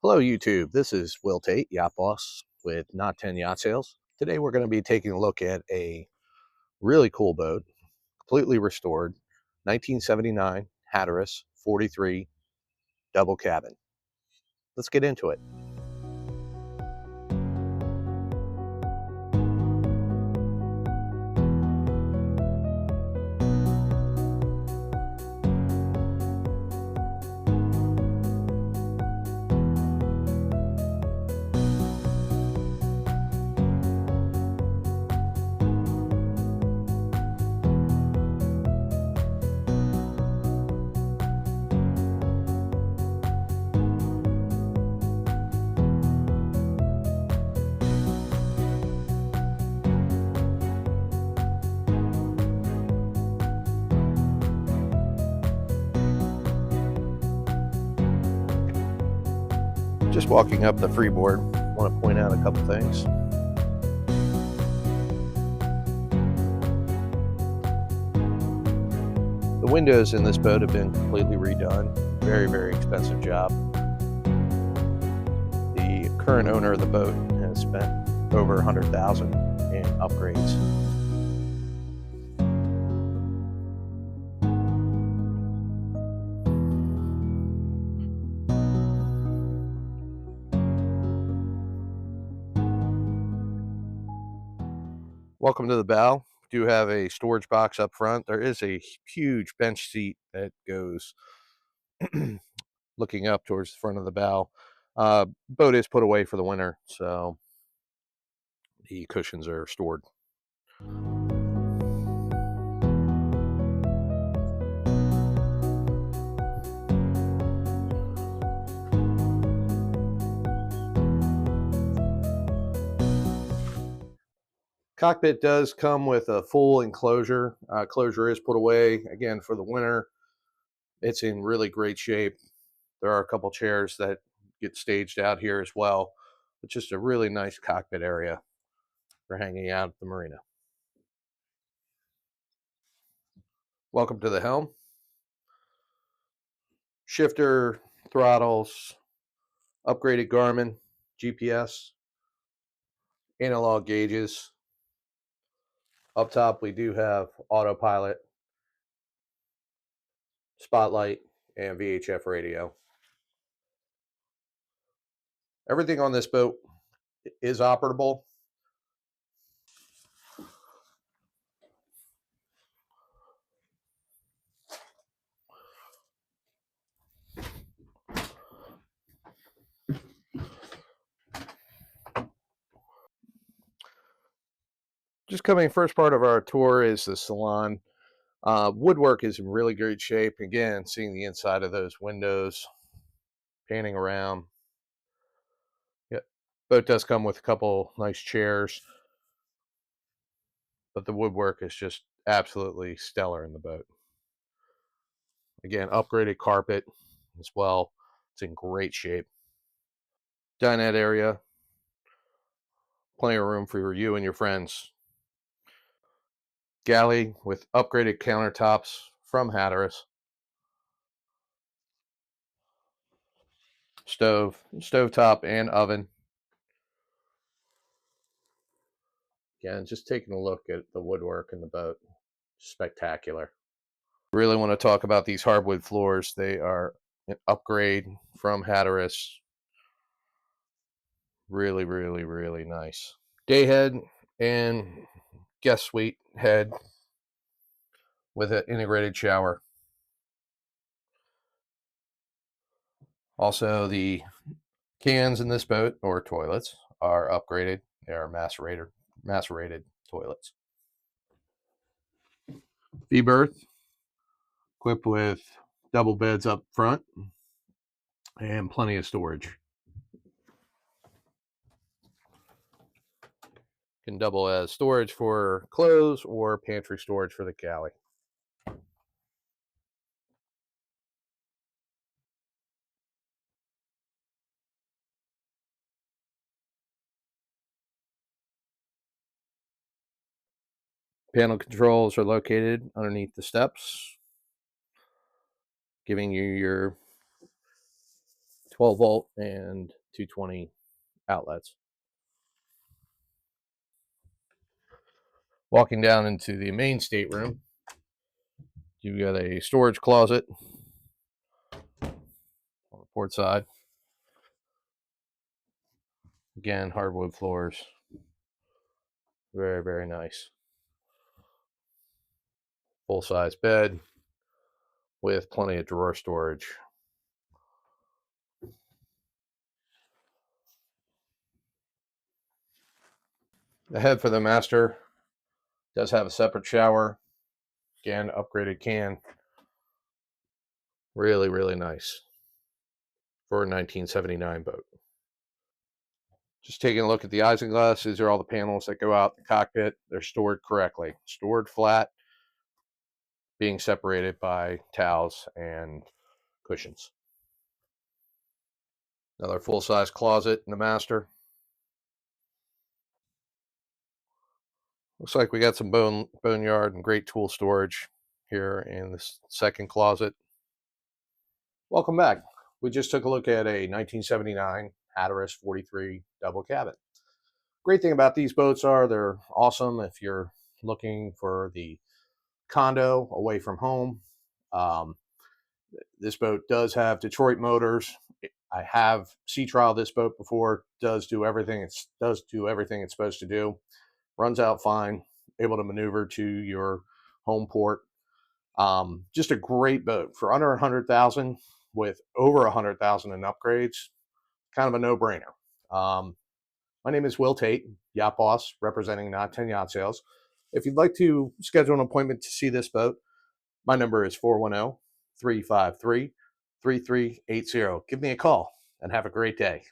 Hello YouTube, this is Will Tate, Yacht Boss with Not 10 Yacht Sales. Today we're going to be taking a look at a really cool boat, completely restored, 1979 Hatteras 43 double cabin. Let's get into it. Just walking up the freeboard, I want to point out a couple things. The windows in this boat have been completely redone. Very, very expensive job. The current owner of the boat has spent over $100,000 in upgrades. Welcome to the bow. We do have a storage box up front. There is a huge bench seat that goes looking up towards the front of the bow. Boat is put away for the winter, so the cushions are stored. Cockpit does come with a full enclosure. Closure is put away again for the winter. It's in really great shape. There are a couple chairs that get staged out here as well. It's just a really nice cockpit area for hanging out at the marina. Welcome to the Helm. Shifter, throttles, upgraded Garmin, GPS, analog gauges. Up top, we do have autopilot, spotlight, and VHF radio. Everything on this boat is operable. Just coming, first part of our tour is the Salon. Woodwork is in really great shape. Again, seeing the inside of those windows, panning around. Yep. Boat does come with a couple nice chairs, but the woodwork is just absolutely stellar in the boat. Again, upgraded carpet as well. It's in great shape. Dinette area, plenty of room for you and your friends. Galley with upgraded countertops from Hatteras. Stovetop and oven. Again, just taking a look at the woodwork in the boat. Spectacular. Really want to talk about these hardwood floors. They are an upgrade from Hatteras. Really, really, really nice. Day head and guest suite head with an integrated shower. Also, the cans in this boat, or toilets, are upgraded. They are macerated toilets. V-berth, equipped with double beds up front and plenty of storage. Can double as storage for clothes or pantry storage for the galley. Panel controls are located underneath the steps, giving you your 12-volt and 220 outlets. Walking down into the main stateroom, you've got a storage closet on the port side. Again, hardwood floors. Very, very nice. Full-size bed with plenty of drawer storage. The head for the master does have a separate shower. Again, upgraded can. Really, really nice for a 1979 boat. Just taking a look at the isinglass. These are all the panels that go out the cockpit. They're stored correctly. Stored flat, being separated by towels and cushions. Another full-size closet in the master. Looks like we got some boneyard and great tool storage here in this second closet. Welcome back. We just took a look at a 1979 Hatteras 43 double cabin. Great thing about these boats are they're awesome if you're looking for the condo away from home. This boat does have Detroit motors. I have sea trialed this boat before. Does do everything it's supposed to do. Runs out fine. Able to maneuver to your home port. Just a great boat for under 100,000 with over 100,000 in upgrades. Kind of a no-brainer. My name is Will Tate, Yacht Boss, representing Not 10 Yacht Sales. If you'd like to schedule an appointment to see this boat, my number is 410-353-3380. Give me a call and have a great day.